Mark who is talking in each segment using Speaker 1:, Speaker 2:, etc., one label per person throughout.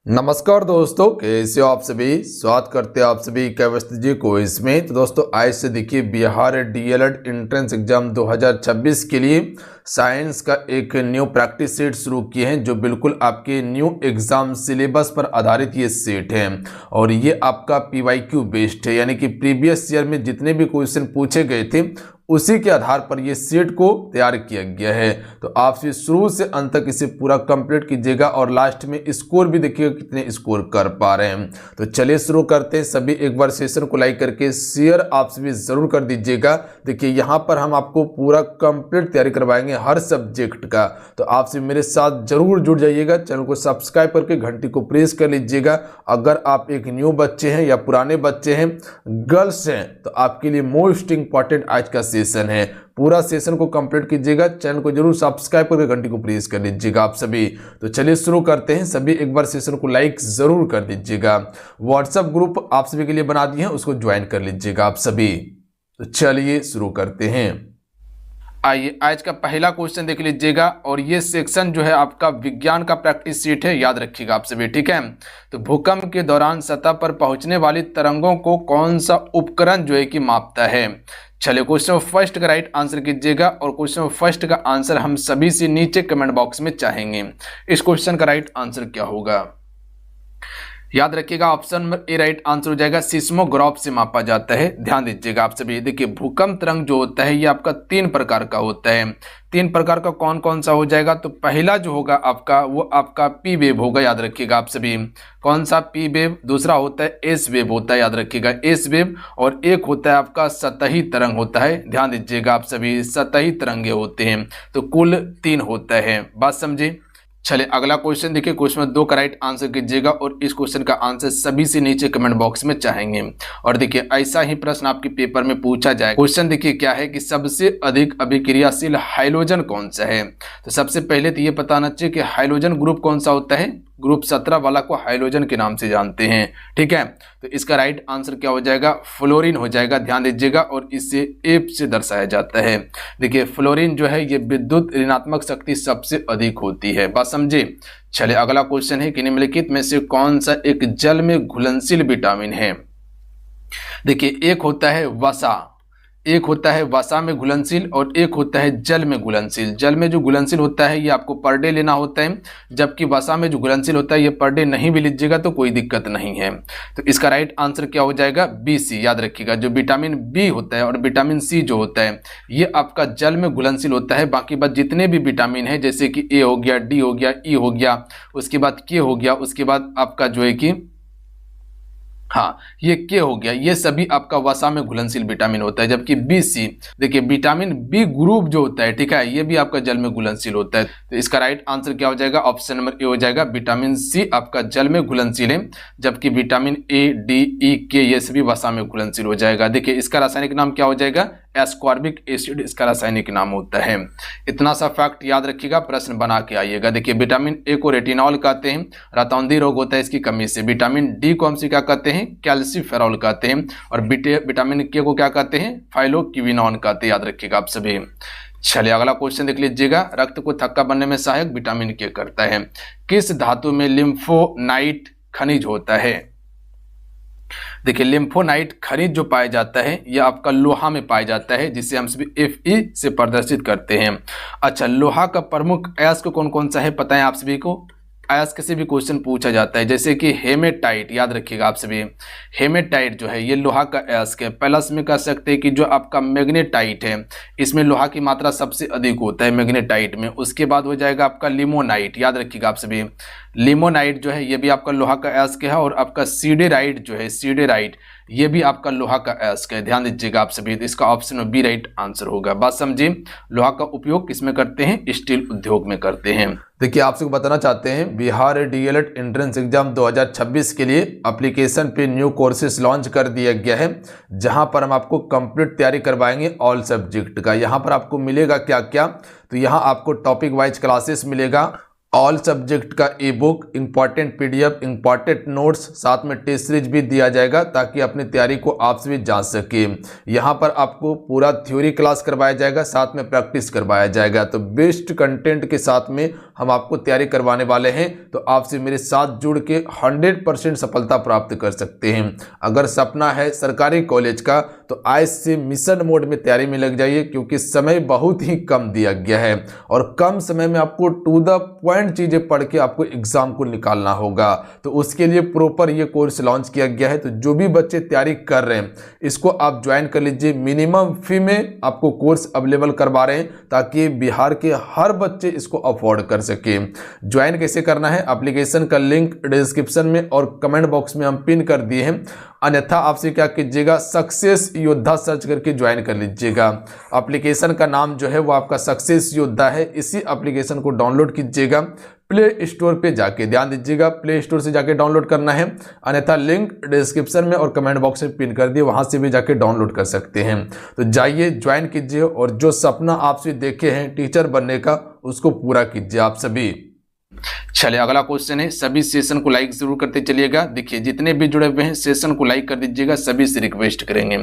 Speaker 1: नमस्कार दोस्तों, कैसे हो आप सभी। स्वागत करते हैं आप सभी केमिस्ट्री जी को इसमें। तो दोस्तों आज से देखिए बिहार डीएलएड एंट्रेंस एग्जाम 2026 के लिए साइंस का एक न्यू प्रैक्टिस सेट शुरू किए हैं, जो बिल्कुल आपके न्यू एग्जाम सिलेबस पर आधारित ये सेट है और ये आपका पीवाईक्यू बेस्ड है, यानी कि प्रीवियस ईयर में जितने भी क्वेश्चन पूछे गए थे उसी के आधार पर ये सेट को तैयार किया गया है। तो आप शुरू से अंत तक इसे पूरा कंप्लीट कीजिएगा और लास्ट में स्कोर भी देखिएगा कितने स्कोर कर पा रहे हैं। तो चलिए शुरू करते हैं। सभी एक बार सेशन को लाइक करके शेयर आप सभी जरूर कर दीजिएगा। देखिए यहाँ पर हम आपको पूरा कंप्लीट तैयारी करवाएंगे हर सब्जेक्ट का, तो आप सभी मेरे साथ जरूर जुड़ जाइएगा। चैनल को सब्सक्राइब करके घंटी को प्रेस कर लीजिएगा। अगर आप एक न्यू बच्चे हैं या पुराने बच्चे हैं, गर्ल्स हैं, तो आपके लिए मोस्ट इंपॉर्टेंट आज का सेशन है। पूरा सेशन को कंप्लीट कीजिएगा। चैनल को जरूर सब्सक्राइब करके घंटी को प्रेस कर लीजिएगा आप सभी। तो चलिए शुरू करते हैं। सभी एक बार सेशन को लाइक जरूर कर दीजिएगा। व्हाट्सएप ग्रुप आप सभी के लिए बना दिए हैं, उसको ज्वाइन कर लीजिएगा आप सभी। तो चलिए शुरू करते हैं। आइए आज का पहला क्वेश्चन देख लीजिएगा और ये सेक्शन जो है आपका विज्ञान का प्रैक्टिस सीट है, याद रखिएगा आप सभी, ठीक है। तो भूकंप के दौरान सतह पर पहुंचने वाली तरंगों को कौन सा उपकरण जो है कि मापता है। चलिए क्वेश्चन फर्स्ट का राइट आंसर कीजिएगा और क्वेश्चन फर्स्ट का आंसर हम सभी से नीचे कमेंट बॉक्स में चाहेंगे। इस क्वेश्चन का राइट आंसर क्या होगा, याद रखिएगा। Option number A right answer हो जाएगा, सिस्मोग्राफ से मापा जाता है। ध्यान दीजिएगा आप सभी। देखिए भूकंप तरंग जो होता है ये आपका 3 प्रकार का होता है। 3 प्रकार का कौन कौन सा हो जाएगा, तो पहला जो होगा आपका वो आपका पी वेव होगा, याद रखिएगा आप सभी। कौन सा, पी वेव। दूसरा होता है एस वेव होता है, याद रखिएगा एस वेव। और एक होता है आपका सतही तरंग होता है। ध्यान दीजिएगा आप सभी, सतही तरंगे होते हैं। तो कुल 3 होता है, बात समझे। चलिए अगला क्वेश्चन देखिए। क्वेश्चन में 2 का राइट आंसर कीजिएगा और इस क्वेश्चन का आंसर सभी से नीचे कमेंट बॉक्स में चाहेंगे। और देखिए ऐसा ही प्रश्न आपके पेपर में पूछा जाए। क्वेश्चन देखिए क्या है कि सबसे अधिक अभिक्रियाशील हाइड्रोजन कौन सा है। तो सबसे पहले तो ये बताना चाहिए कि हाइड्रोजन ग्रुप कौन सा होता है। ग्रुप 17 वाला को हाइड्रोजन के नाम से जानते हैं, ठीक है। तो इसका राइट आंसर क्या हो जाएगा, फ्लोरीन हो जाएगा। ध्यान दीजिएगा और इसे एफ से दर्शाया जाता है। देखिए फ्लोरीन जो है ये विद्युत ऋणात्मक शक्ति सबसे अधिक होती है, बात समझे। चलिए अगला क्वेश्चन है कि निम्नलिखित में से कौन सा एक जल में घुलनशील विटामिन है। देखिए एक होता है वसा, एक होता है वसा में घुलनशील और एक होता है जल में घुलनशील। जल में जो घुलनशील होता है ये आपको पर डे लेना होता है, जबकि वसा में जो घुलनशील होता है ये पर डे नहीं भी लीजिएगा तो कोई दिक्कत नहीं है। तो इसका राइट आंसर क्या हो जाएगा, बी सी। याद रखिएगा जो विटामिन बी होता है और विटामिन सी जो होता है ये आपका जल में घुलनशील होता है। बाकी बात जितने भी विटामिन है जैसे कि ए हो गया, डी हो गया, ई हो गया, उसके बाद के हो गया, उसके बाद आपका जो है कि हाँ ये के हो गया, ये सभी आपका वसा में घुलनशील विटामिन होता है। जबकि बी सी, देखिए विटामिन बी ग्रुप जो होता है, ठीक है, ये भी आपका जल में घुलनशील होता है। तो इसका राइट आंसर क्या हो जाएगा, ऑप्शन नंबर ए हो जाएगा, विटामिन सी आपका जल में घुलनशील है, जबकि विटामिन ए, डी, ई, के ये सभी वसा में घुलनशील हो जाएगा। देखिए इसका रासायनिक नाम क्या हो जाएगा, एस्कॉर्बिक एसिड इसका रासायनिक नाम होता है। इतना सा फैक्ट याद रखिएगा, प्रश्न बना के आइएगा। देखिए विटामिन ए को रेटिनॉल कहते हैं, रतौंधी रोग होता है इसकी कमी से। विटामिन डी को हम से क्या कहते हैं, कैल्सीफेरॉल कहते हैं। और विटामिन के को क्या कहते हैं, फाइलोक्विनोन कहते हैं, याद रखिएगा आप सभी। चलिए अगला क्वेश्चन देख लीजिएगा। रक्त को थक्का बनने में सहायक विटामिन के करता है। किस धातु में लिम्फोनाइट खनिज होता है। देखिए लिम्फोनाइट खनिज जो पाया जाता है यह आपका लोहा में पाया जाता है, जिसे हम सभी Fe से प्रदर्शित करते हैं। अच्छा लोहा का प्रमुख अयस्क कौन कौन सा है, पता है आप सभी को। अयस्क से भी क्वेश्चन पूछा जाता है, जैसे कि हेमेटाइट, याद रखिएगा आप सभी। हेमेटाइट जो है ये लोहा का अयस्क है। प्लस में कह सकते हैं कि जो आपका मैग्नेटाइट है इसमें लोहा की मात्रा सबसे अधिक होता है मैग्नेटाइट में। उसके बाद हो जाएगा आपका लिमोनाइट, याद रखिएगा आप सभी। लिमोनाइट जो है ये भी आपका लोहा का अयस्क है। और आपका सीडेराइट जो है, सीडेराइट ये भी आपका लोहा का अयस्क है। ध्यान दीजिएगा आप सभी। तो इसका ऑप्शन में बी राइट आंसर होगा, बात समझिए। लोहा का उपयोग किसमें करते हैं, स्टील उद्योग में करते हैं। देखिए आपसे बताना चाहते हैं बिहार डीएलएड एंट्रेंस एग्जाम 2026 के लिए एप्लीकेशन पे न्यू कोर्सेज लॉन्च कर दिया गया है, जहां पर हम आपको कंप्लीट तैयारी करवाएंगे ऑल सब्जेक्ट का। यहां पर आपको मिलेगा क्या क्या, तो यहां आपको टॉपिक वाइज क्लासेस मिलेगा, ऑल सब्जेक्ट का ई book, important PDF, important notes, साथ में टेस्ट सीरीज भी दिया जाएगा ताकि अपनी तैयारी को आप भी जान सके। यहाँ पर आपको पूरा थ्योरी क्लास करवाया जाएगा, साथ में प्रैक्टिस करवाया जाएगा। तो बेस्ट कंटेंट के साथ में हम आपको तैयारी करवाने वाले हैं, तो आपसे मेरे साथ जुड़ के 100% सफलता प्राप्त कर सकते हैं। अगर सपना है सरकारी कॉलेज का तो आज से मिशन मोड में तैयारी में लग जाइए, क्योंकि समय बहुत ही कम दिया गया है और कम समय में आपको टू द पॉइंट चीजें पढ़ के आपको एग्जाम को निकालना होगा। तो उसके लिए प्रॉपर ये कोर्स लॉन्च किया गया है। तो जो भी बच्चे तैयारी कर रहे हैं इसको आप ज्वाइन कर लीजिए। मिनिमम फी में आपको कोर्स अवेलेबल करवा रहे हैं ताकि बिहार के हर बच्चे इसको अफोर्ड कर सके। ज्वाइन कैसे करना है, एप्लीकेशन का लिंक डिस्क्रिप्शन में और कमेंट बॉक्स में हम पिन कर दिए हैं। अन्यथा आपसे क्या कीजिएगा, सक्सेस योद्धा सर्च करके ज्वाइन कर लीजिएगा। एप्लीकेशन का नाम जो है वो आपका सक्सेस योद्धा है। इसी एप्लीकेशन को डाउनलोड कीजिएगा प्ले स्टोर पे जाके, ध्यान दीजिएगा प्ले स्टोर से जाके डाउनलोड करना है। अन्यथा लिंक डिस्क्रिप्शन में और कमेंट बॉक्स में पिन कर दिए, वहां से भी जाके डाउनलोड कर सकते हैं। तो जाइए ज्वाइन कीजिए और जो सपना आपसे देखे हैं टीचर बनने का उसको पूरा कीजिए आप सभी। चलिए अगला क्वेश्चन है, सभी सेशन को लाइक जरूर करते चलिएगा। देखिए जितने भी जुड़े हुए हैं सेशन को लाइक कर दीजिएगा, सभी से रिक्वेस्ट करेंगे।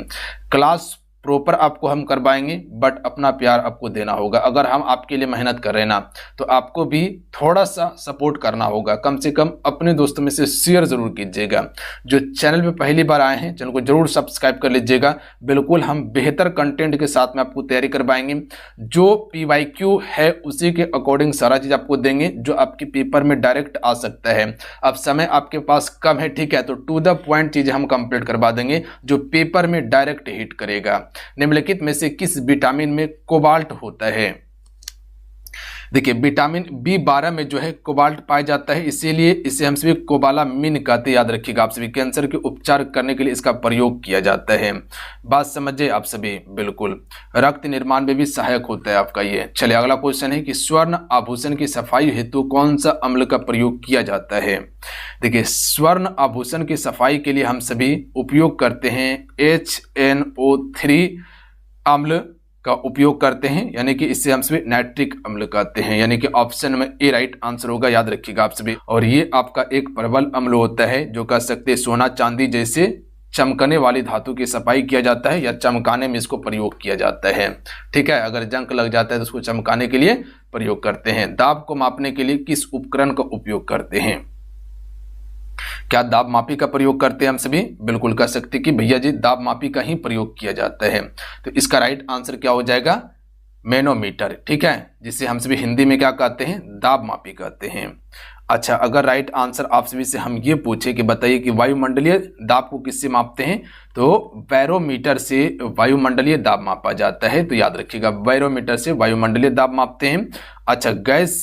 Speaker 1: क्लास प्रॉपर आपको हम करवाएंगे, बट अपना प्यार आपको देना होगा। अगर हम आपके लिए मेहनत कर रहे हैं ना, तो आपको भी थोड़ा सा सपोर्ट करना होगा। कम से कम अपने दोस्तों में से शेयर जरूर कीजिएगा। जो चैनल पे पहली बार आए हैं चैनल को जरूर सब्सक्राइब कर लीजिएगा। बिल्कुल हम बेहतर कंटेंट के साथ में आपको तैयारी करवाएंगे। जो PYQ है उसी के अकॉर्डिंग सारा चीज आपको देंगे, जो आपके पेपर में डायरेक्ट आ सकता है। अब समय आपके पास कम है, ठीक है, तो टू द पॉइंट चीजें हम कंप्लीट करवा देंगे जो पेपर में डायरेक्ट हिट करेगा। निम्नलिखित में से किस विटामिन में कोबाल्ट होता है? देखिए विटामिन B12 में जो है कोबाल्ट पाया जाता है, इसीलिए इसे हम सभी कोबालामिन कहते हैं। याद रखिएगा आप सभी, कैंसर के उपचार करने के लिए इसका प्रयोग किया जाता है। बात समझे आप सभी, बिल्कुल रक्त निर्माण में भी सहायक होता है आपका ये। चलिए अगला क्वेश्चन है कि स्वर्ण आभूषण की सफाई हेतु कौन सा अम्ल का प्रयोग किया जाता है? देखिए स्वर्ण आभूषण की सफाई के लिए हम सभी उपयोग करते हैं HNO3 अम्ल का उपयोग करते हैं, यानी कि इससे हम सभी नाइट्रिक अम्ल कहते हैं, यानी कि ऑप्शन में ए राइट आंसर होगा। याद रखिएगा आप सभी। और ये आपका एक प्रबल अम्ल होता है जो कह सकते हैं सोना चांदी जैसे चमकने वाली धातु की सफाई किया जाता है या चमकाने में इसको प्रयोग किया जाता है। ठीक है, अगर जंग लग जाता है तो उसको चमकाने के लिए प्रयोग करते हैं। दाब को मापने के लिए किस उपकरण का उपयोग करते हैं? क्या दाब मापी का प्रयोग करते हैं हम सभी? बिल्कुल कह सकते कि भैया जी दाब मापी का ही प्रयोग किया जाता है। तो इसका राइट आंसर क्या हो जाएगा? मैनोमीटर। ठीक है, जिसे हम सभी हिंदी में क्या कहते हैं? दाब मापी कहते हैं। अच्छा, अगर राइट आंसर आप सभी से हम ये पूछे कि बताइए कि वायुमंडलीय दाब को किससे मापते हैं, तो बैरोमीटर से वायुमंडलीय दाब मापा जाता है। तो याद रखिएगा बैरोमीटर से वायुमंडलीय दाब मापते हैं। अच्छा, गैस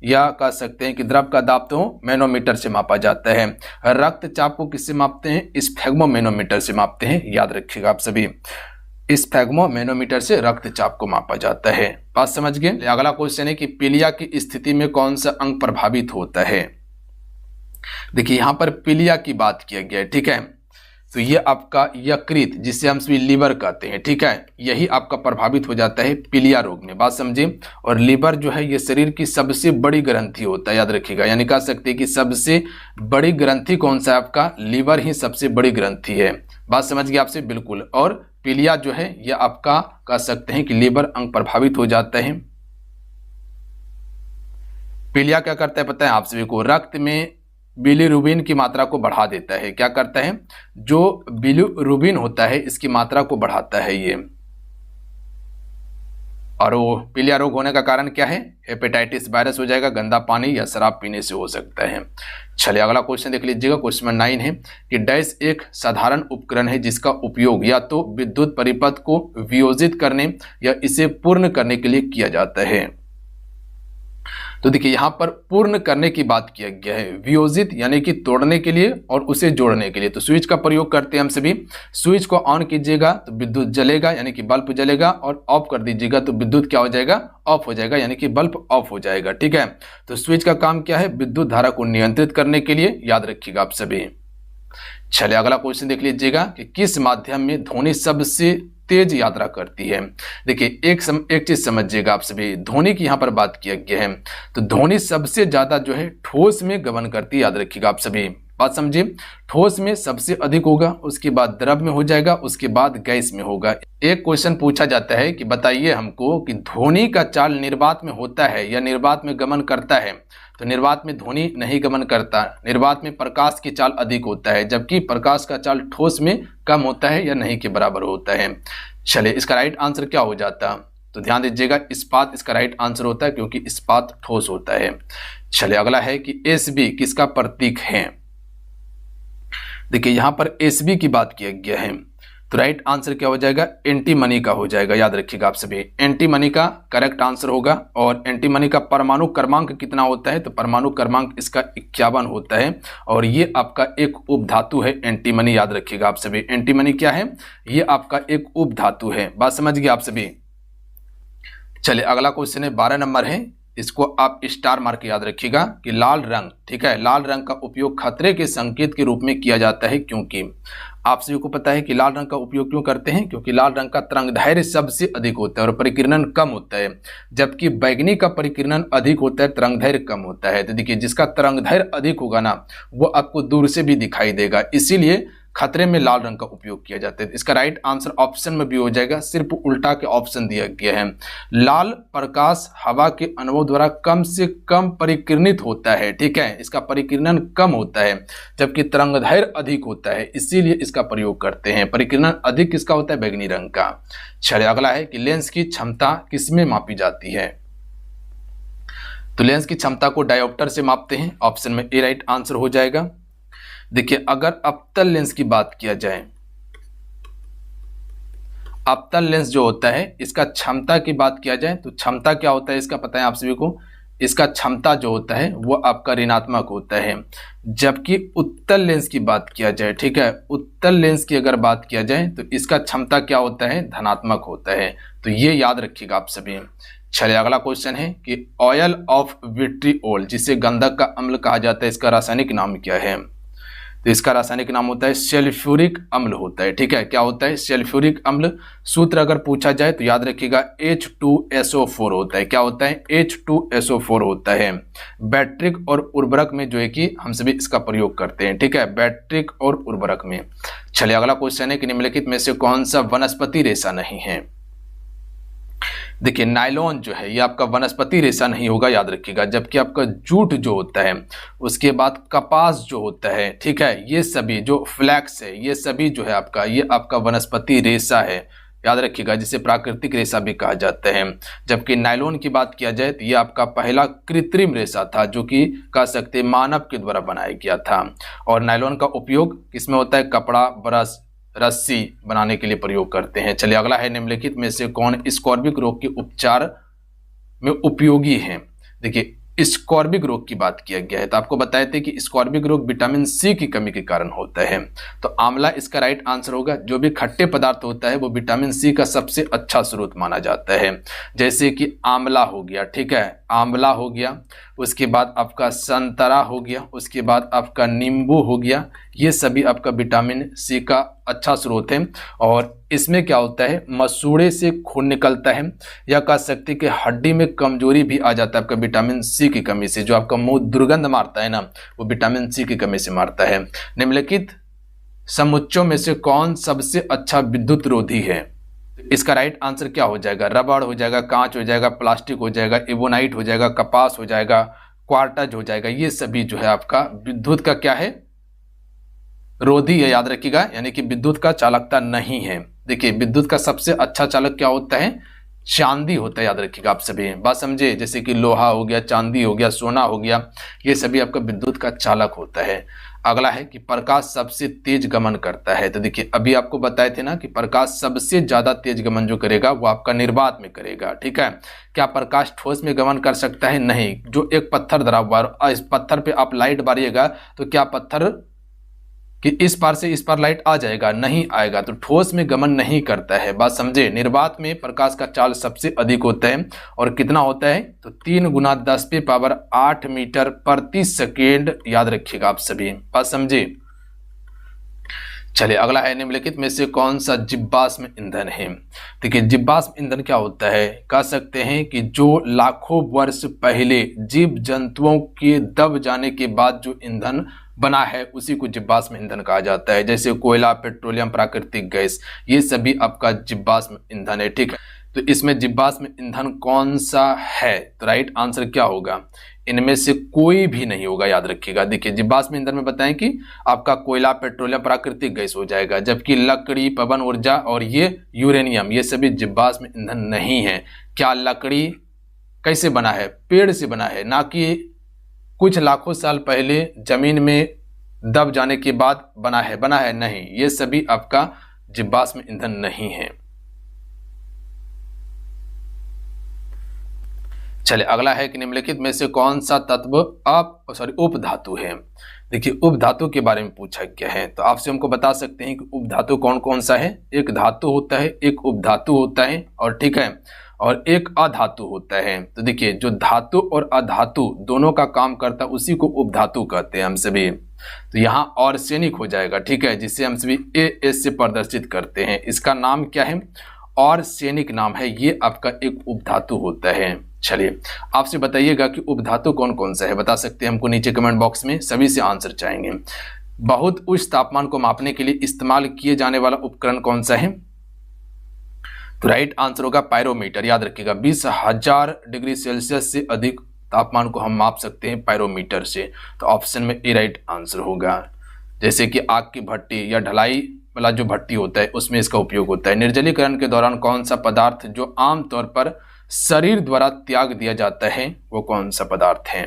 Speaker 1: या कह सकते हैं कि द्रव का दाब तो मैनोमीटर से मापा जाता है। रक्तचाप को किससे मापते हैं? स्फेग्मोमैनोमीटर से मापते हैं। याद रखिएगा आप सभी, स्फेग्मोमैनोमीटर से रक्तचाप को मापा जाता है। बात समझ गए? अगला क्वेश्चन है कि पीलिया की स्थिति में कौन सा अंग प्रभावित होता है? देखिए यहां पर पीलिया की बात किया गया है, ठीक है, तो ये आपका यकृत जिसे हम सभी लीवर कहते हैं, ठीक है, यही आपका प्रभावित हो जाता है पीलिया रोग में। बात समझिए। और लीवर जो है ये शरीर की सबसे बड़ी ग्रंथि होता है, याद रखिएगा। यानी कह सकते हैं कि सबसे बड़ी ग्रंथि कौन सा है आपका? लीवर ही सबसे बड़ी ग्रंथि है। बात समझ गए आपसे, बिल्कुल। और पीलिया जो है ये आपका कह सकते हैं कि लीवर अंग प्रभावित हो जाता है। पीलिया क्या करता है पता है आप सभी को? रक्त में बिलीरुबिन की मात्रा को बढ़ा देता है। क्या करता है? जो बिलीरुबिन होता है इसकी मात्रा को बढ़ाता है ये। और वो पीलिया रोग होने का कारण क्या है? हेपेटाइटिस वायरस हो जाएगा, गंदा पानी या शराब पीने से हो सकता है। चलिए अगला क्वेश्चन देख लीजिएगा। क्वेश्चन नंबर 9 है कि डैश एक साधारण उपकरण है जिसका उपयोग या तो विद्युत परिपथ को वियोजित करने या इसे पूर्ण करने के लिए किया जाता है। तो देखिए यहां पर पूर्ण करने की बात किया गया है, वियोजित यानी कि तोड़ने के लिए और उसे जोड़ने के लिए। तो स्विच का प्रयोग करते हैं हम सभी। स्विच को ऑन कीजिएगा तो विद्युत जलेगा यानी कि बल्ब जलेगा, और ऑफ कर दीजिएगा तो विद्युत क्या हो जाएगा? ऑफ हो जाएगा, यानी कि बल्ब ऑफ हो जाएगा। ठीक है, तो स्विच का काम क्या है? विद्युत धारा को नियंत्रित करने के लिए। याद रखिएगा आप सभी। चलिए अगला क्वेश्चन देख लीजिएगा कि किस माध्यम में ध्वनि सबसे तेज यात्रा करती है। देखिए एक चीज समझिएगा आप सभी, ध्वनि की यहां पर बात किया गया है। तो ध्वनि सबसे ज्यादा जो है ठोस में गमन करती है। याद रखिएगा आप सभी, बात समझिए, ठोस में सबसे अधिक होगा, उसके बाद द्रव में हो जाएगा, उसके बाद गैस में होगा। एक क्वेश्चन पूछा जाता है कि बताइए हमको कि ध्वनि का चाल निर्वात में होता है या निर्वात में गमन करता है। तो निर्वात में ध्वनि नहीं गमन करता, निर्वात में प्रकाश की चाल अधिक होता है, जबकि प्रकाश का चाल ठोस में कम होता है या नहीं के बराबर होता है। चलिए इसका राइट आंसर क्या हो जाता, तो ध्यान दीजिएगा इस्पात इसका राइट आंसर होता है, क्योंकि इस्पात ठोस होता है। चलिए अगला है कि एसबी किसका प्रतीक है। देखिए यहां पर एसबी की बात किया गया है, तो राइट आंसर क्या हो जाएगा, एंटीमनी का हो जाएगा। याद रखिएगा आप सभी, एंटीमनी का करेक्ट आंसर होगा। और एंटीमनी का परमाणु क्रमांक कितना होता है, तो परमाणु क्रमांक इसका 51 होता है, और ये आपका एक उपधातु है एंटीमनी। याद रखिएगा आप सभी, एंटीमनी क्या है, ये आपका एक उपधातु है। बात समझ गए आप सभी। चलिए अगला क्वेश्चन है 12 नंबर है, इसको आप स्टार मार्क याद रखिएगा कि लाल रंग, ठीक है, लाल रंग का उपयोग खतरे के संकेत के रूप में किया जाता है, क्योंकि आप सभी को पता है कि लाल रंग का उपयोग क्यों करते हैं, क्योंकि लाल रंग का तरंगदैर्घ्य सबसे अधिक होता है और परिकिरणन कम होता है, जबकि बैंगनी का परिकिरणन अधिक होता है, तरंगदैर्घ्य कम होता है। तो देखिए जिसका तरंगदैर्घ्य अधिक होगा ना, वो आपको दूर से भी दिखाई देगा, इसीलिए खतरे में लाल रंग का उपयोग किया जाता है। इसका राइट आंसर ऑप्शन में भी हो जाएगा, सिर्फ उल्टा के ऑप्शन दिया गया है। लाल प्रकाश हवा के अनुभव द्वारा कम से कम परिकिरणित होता है, ठीक है, इसका परिकिरणन कम होता है, जबकि तरंगदैर्घ्य अधिक होता है, इसीलिए इसका प्रयोग करते हैं। परिकिरणन अधिक किसका होता है, बैंगनी रंग का। चलिए अगला है कि लेंस की क्षमता किसमें मापी जाती है। तो लेंस की क्षमता को डायोप्टर से मापते हैं, ऑप्शन में ए राइट आंसर हो जाएगा। देखिए अगर अवतल लेंस की बात किया जाए, अवतल लेंस जो होता है इसका क्षमता की बात किया जाए, तो क्षमता क्या होता है इसका पता है आप सभी को, इसका क्षमता जो होता है वो आपका ऋणात्मक होता है। जबकि उत्तल लेंस की बात किया जाए, ठीक है, उत्तल लेंस की अगर बात किया जाए तो इसका क्षमता क्या होता है, धनात्मक होता है। तो ये याद रखिएगा आप सभी। चलिए अगला क्वेश्चन है कि ऑयल ऑफ विट्रियोल जिसे गंधक का अम्ल कहा जाता है, इसका रासायनिक नाम क्या है। तो इसका रासायनिक नाम होता है सल्फ्यूरिक अम्ल होता है, ठीक है, क्या होता है, सल्फ्यूरिक अम्ल। सूत्र अगर पूछा जाए तो याद रखिएगा H2SO4 होता है, क्या होता है, H2SO4 होता है। बैटरिक और उर्वरक में जो है कि हम सभी इसका प्रयोग करते हैं, ठीक है, बैटरिक और उर्वरक में। चलिए अगला क्वेश्चन है कि निम्नलिखित में से कौन सा वनस्पति रेशा नहीं है। देखिए नायलॉन जो है ये आपका वनस्पति रेशा नहीं होगा, याद रखिएगा, जबकि आपका जूट जो होता है, उसके बाद कपास जो होता है, ठीक है, ये सभी जो फ्लैक्स है ये सभी जो है आपका, ये आपका वनस्पति रेशा है, याद रखिएगा, जिसे प्राकृतिक रेशा भी कहा जाता है। जबकि नायलॉन की बात किया जाए तो ये आपका पहला कृत्रिम रेशा था, जो कि कह सकते मानव के द्वारा बनाया गया था। और नायलॉन का उपयोग किसमें होता है, कपड़ा, ब्रश, रस्सी बनाने के लिए प्रयोग करते हैं। चलिए अगला है निम्नलिखित में से कौन स्कॉर्बिक रोग के उपचार में उपयोगी है। देखिए स्कॉर्बिक रोग की बात किया गया है, तो आपको बताए थे कि स्कॉर्बिक रोग विटामिन सी की कमी के कारण होता है, तो आंवला इसका राइट आंसर होगा। जो भी खट्टे पदार्थ होता है वो विटामिन सी का सबसे अच्छा स्रोत माना जाता है, जैसे कि आंवला हो गया, ठीक है, आंवला हो गया, उसके बाद आपका संतरा हो गया, उसके बाद आपका नींबू हो गया, ये सभी आपका विटामिन सी का अच्छा स्रोत है। और इसमें क्या होता है, मसूड़े से खून निकलता है, या कह सकते कि हड्डी में कमजोरी भी आ जाता है आपका विटामिन सी की कमी से। जो आपका मुंह दुर्गंध मारता है ना, वो विटामिन सी की कमी से मारता है। निम्नलिखित समुच्चयों में से कौन सबसे अच्छा विद्युत रोधी है। इसका राइट आंसर क्या हो जाएगा, रबड़ हो जाएगा, कांच हो जाएगा, प्लास्टिक हो जाएगा, एबोनाइट हो जाएगा, कपास हो जाएगा, क्वार्टज हो जाएगा, ये सभी जो है आपका विद्युत का क्या है, रोधी है, याद रखिएगा, यानी कि विद्युत का चालकता नहीं है। देखिए विद्युत का सबसे अच्छा चालक क्या होता है, चांदी होता है, याद रखिएगा आप सभी, बात समझे, जैसे कि लोहा हो गया, चांदी हो गया, सोना हो गया, ये सभी आपका विद्युत का चालक होता है। अगला है कि प्रकाश सबसे तेज गमन करता है। तो देखिए अभी आपको बताए थे ना कि प्रकाश सबसे ज्यादा तेज गमन जो करेगा वो आपका निर्वात में करेगा, ठीक है। क्या प्रकाश ठोस में गमन कर सकता है, नहीं। जो एक पत्थर धरा हुआ है, इस पत्थर पे आप लाइट बारिएगा तो क्या पत्थर कि इस पार से इस पार लाइट आ जाएगा, नहीं आएगा, तो ठोस में गमन नहीं करता है, बात समझे। निर्वात में प्रकाश का चाल सबसे अधिक होता है, और कितना होता है, तो 3 × 10⁸ मीटर प्रति सेकेंड, याद रखिएगा आप सभी, बात समझे। चलिए अगला है निम्नलिखित में से कौन सा जीवाश्म ईंधन है। देखिए जीवाश्म ईंधन क्या होता है, कह सकते हैं कि जो लाखों वर्ष पहले जीव जंतुओं के दब जाने के बाद जो ईंधन बना है उसी को जीवाश्म ईंधन कहा जाता है। जैसे कोयला, पेट्रोलियम, प्राकृतिक गैस, ये सभी आपका जीवाश्म ईंधन है। ठीक है, तो इसमें जीवाश्म ईंधन कौन सा है? तो राइट आंसर क्या होगा? इनमें से कोई भी नहीं होगा, याद रखिएगा। देखिए जीवाश्म ईंधन में बताएं कि आपका कोयला, पेट्रोलियम, प्राकृतिक गैस हो जाएगा, जबकि लकड़ी, पवन ऊर्जा और ये यूरेनियम, ये सभी जीवाश्म ईंधन नहीं है। क्या लकड़ी कैसे बना है? पेड़ से बना है, ना कि कुछ लाखों साल पहले जमीन में दब जाने के बाद बना है नहीं, ये सभी आपका जीवाश्म ईंधन नहीं है। चलिए अगला है कि निम्नलिखित में से कौन सा तत्व उपधातु है? देखिए उपधातु के बारे में पूछा गया है, तो आपसे हमको बता सकते हैं कि उपधातु कौन कौन सा है। एक धातु होता है, एक उपधातु होता है, और ठीक है, और एक अधातु होता है। तो देखिए जो धातु और अधातु दोनों का काम करता है उसी को उपधातु कहते हैं हम सभी। तो यहाँ आर्सेनिक हो जाएगा, ठीक है, जिसे हम सभी AS से प्रदर्शित करते हैं। इसका नाम क्या है? आर्सेनिक नाम है, ये आपका एक उपधातु होता है। चलिए आपसे बताइएगा कि उपधातु कौन कौन सा है, बता सकते हैं हमको नीचे कमेंट बॉक्स में, सभी से आंसर चाहेंगे। बहुत उच्च तापमान को मापने के लिए इस्तेमाल किए जाने वाला उपकरण कौन सा है? तो राइट आंसर होगा पायरोमीटर। याद रखिएगा 20,000 डिग्री सेल्सियस से अधिक तापमान को हम माप सकते हैं पायरोमीटर से। तो ऑप्शन में ए राइट आंसर होगा। जैसे कि आग की भट्टी या ढलाई वाला जो भट्टी होता है उसमें इसका उपयोग होता है। निर्जलीकरण के दौरान कौन सा पदार्थ जो आमतौर पर शरीर द्वारा त्याग दिया जाता है वो कौन सा पदार्थ है?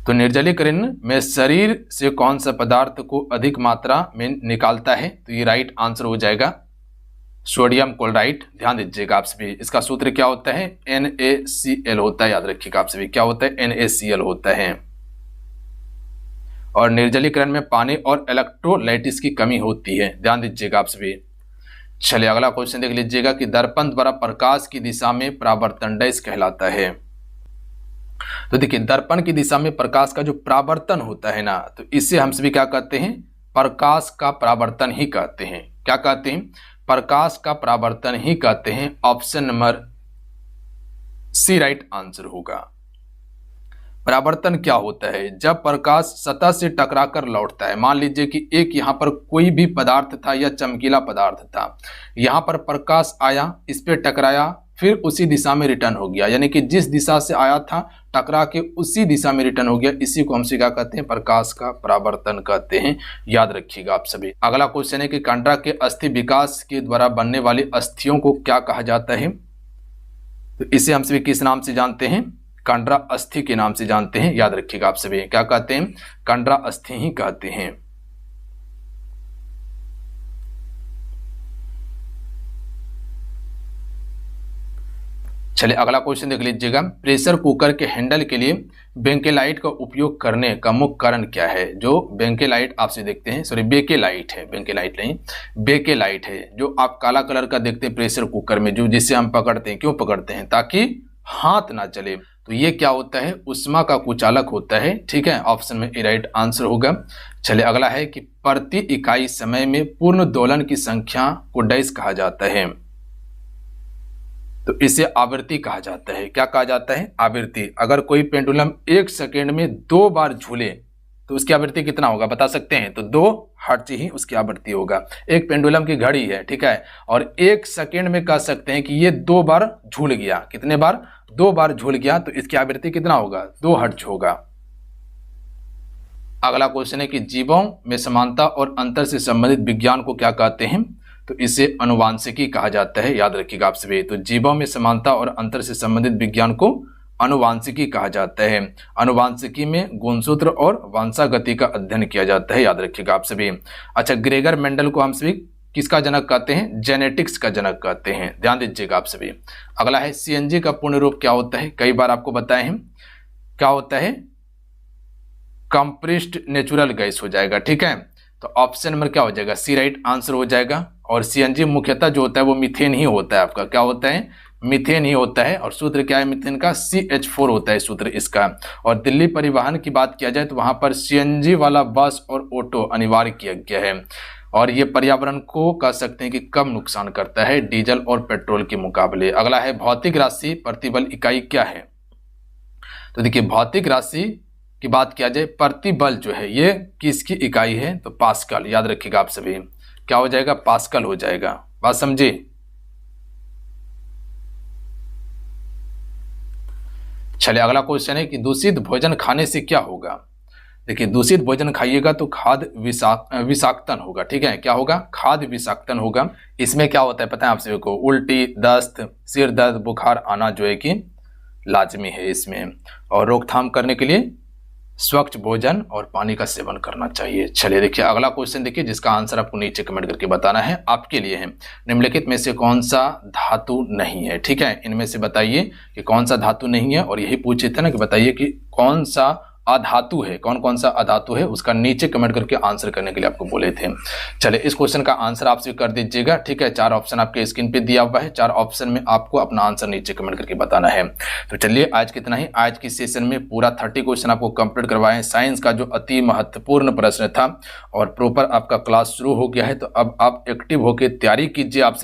Speaker 1: तो निर्जलीकरण में शरीर से कौन सा पदार्थ को अधिक मात्रा में निकालता है? तो ये राइट आंसर हो जाएगा सोडियम क्लोराइड। ध्यान दीजिएगा आप सभी, इसका सूत्र क्या होता है? NaCl होता है। याद रखिएगा आप सभी, क्या होता है? NaCl होता है। और निर्जलीकरण में पानी और इलेक्ट्रोलाइटिस की कमी होती है, ध्यान दीजिएगा आप सभी। चलिए अगला क्वेश्चन देख लीजिएगा कि दर्पण द्वारा प्रकाश की दिशा में परावर्तन डैश कहलाता है। तो देखिए दर्पण की दिशा में प्रकाश का जो परावर्तन होता है ना, तो इसे हम सभी क्या कहते हैं? प्रकाश का परावर्तन ही कहते हैं। क्या कहते हैं? प्रकाश का परावर्तन ही कहते हैं। Option number C right answer होगा। परावर्तन क्या होता है? जब प्रकाश सतह से टकराकर लौटता है। मान लीजिए कि एक यहाँ पर कोई भी पदार्थ था या चमकीला पदार्थ था, यहाँ पर प्रकाश आया, इस पे टकराया, फिर उसी दिशा में रिटर्न हो गया, यानी कि जिस दिशा से आया था टकरा के उसी दिशा में रिटर्न हो गया। इसी को हम क्या कहते हैं? प्रकाश का परावर्तन कहते हैं। याद रखिएगा आप सभी। अगला क्वेश्चन है कि कंडरा के अस्थि विकास के द्वारा बनने वाली अस्थियों को क्या कहा जाता है? तो इसे हम सभी किस नाम से जानते हैं? कंडरा अस्थि के नाम से जानते हैं। याद रखिएगा आप सभी, क्या कहते हैं? कंडरा अस्थि ही कहते हैं। चलिए अगला क्वेश्चन देख लीजिएगा। प्रेशर कुकर के हैंडल के लिए बेंकेलाइट का उपयोग करने का मुख्य कारण क्या है? जो बेंकेलाइट आपसे देखते हैं, सॉरी बेकेलाइट है, बेंकेलाइट नहीं, बेकेलाइट है, जो आप काला कलर का देखते हैं प्रेशर कुकर में, जो जिससे हम पकड़ते हैं। क्यों पकड़ते हैं? ताकि हाथ ना चले। तो ये क्या होता है? उष्मा का कुचालक होता है। ठीक है, ऑप्शन में ए राइट आंसर होगा। चलिए अगला है कि प्रति इकाई समय में पूर्ण दोलन की संख्या को डैश कहा जाता है? तो इसे आवृत्ति कहा जाता है। क्या कहा जाता है? आवृत्ति। अगर कोई पेंडुलम 1 सेकेंड में 2 बार झूले तो उसकी आवृत्ति कितना होगा, बता सकते हैं? तो 2 हर्ट्ज ही उसकी आवृत्ति होगा। एक पेंडुलम की घड़ी है, ठीक है, और 1 सेकेंड में कह सकते हैं कि ये 2 बार झूल गया। कितने बार? 2 बार झूल गया, तो इसकी आवृत्ति कितना होगा? 2 हर्ट्ज होगा। अगला क्वेश्चन है कि जीवों में समानता और अंतर से संबंधित विज्ञान को क्या कहते हैं? तो इसे अनुवांशिकी कहा जाता है। याद रखिएगा आप सभी। तो जीवों में समानता और अंतर से संबंधित विज्ञान को अनुवांशिकी कहा जाता है। अनुवांशिकी में गुणसूत्र और वंशागति का अध्ययन किया जाता है। याद रखिएगा आप सभी। अच्छा, ग्रेगर मेंडल को हम सभी किसका जनक कहते हैं? जेनेटिक्स का जनक कहते हैं। ध्यान दीजिएगा आप सभी। अगला है CNG का पूर्ण रूप क्या होता है? कई बार आपको बताए हैं, क्या होता है? कंप्रेस्ड नेचुरल गैस हो जाएगा। ठीक है, तो ऑप्शन नंबर क्या हो जाएगा? सी राइट आंसर हो जाएगा। और CNG मुख्यतः जो होता है वो मीथेन ही होता है। आपका क्या होता है? मीथेन ही होता है। और सूत्र क्या है मीथेन का? CH4 होता है सूत्र इसका। और दिल्ली परिवहन की बात किया जाए तो वहां पर CNG वाला बस और ऑटो अनिवार्य किया गया है। और ये पर्यावरण को कह सकते हैं कि कम नुकसान करता है डीजल और पेट्रोल के मुकाबले। अगला है भौतिक राशि प्रतिबल इकाई क्या है? तो देखिए भौतिक राशि की बात किया जाए, प्रतिबल जो है ये किसकी इकाई है, तो पास्कल, याद रखिएगा आप सभी, क्या हो जाएगा, पास्कल हो जाएगा। बात समझे। चलिए अगला क्वेश्चन है कि दूषित भोजन खाने से क्या होगा। देखिए दूषित भोजन खाइएगा तो खाद्य विषाक्तन होगा, ठीक है, क्या होगा, खाद्य विषाक्तन होगा। इसमें क्या होता है पता है आप सभी को, उल्टी, दस्त, सिर दर्द, बुखार आना जो है कि लाजमी है इसमें। और रोकथाम करने के लिए स्वच्छ भोजन और पानी का सेवन करना चाहिए। चलिए देखिए अगला क्वेश्चन देखिए, जिसका आंसर आपको नीचे कमेंट करके बताना है, आपके लिए है, निम्नलिखित में से कौन सा धातु नहीं है, ठीक है, इनमें से बताइए कि कौन सा धातु नहीं है। और यही पूछे थे ना कि बताइए कि कौन सा अधातु है, कौन कौन सा अधातु है, उसका नीचे कमेंट करके आंसर करने के लिए आपको बोले थे। चलिए इस क्वेश्चन का आंसर आप कर दीजिएगा, ठीक है, 4 ऑप्शन आपके स्क्रीन पे दिया हुआ है, 4 ऑप्शन में आपको अपना आंसर नीचे कमेंट करके बताना है। तो चलिए आज कितना ही, आज की सेशन में पूरा 30 क्वेश्चन आपको कंप्लीट करवाए हैं। साइंस का जो अति महत्वपूर्ण प्रश्न था और प्रॉपर आपका क्लास शुरू हो गया है, तो अब आप एक्टिव होकर तैयारी कीजिए। आप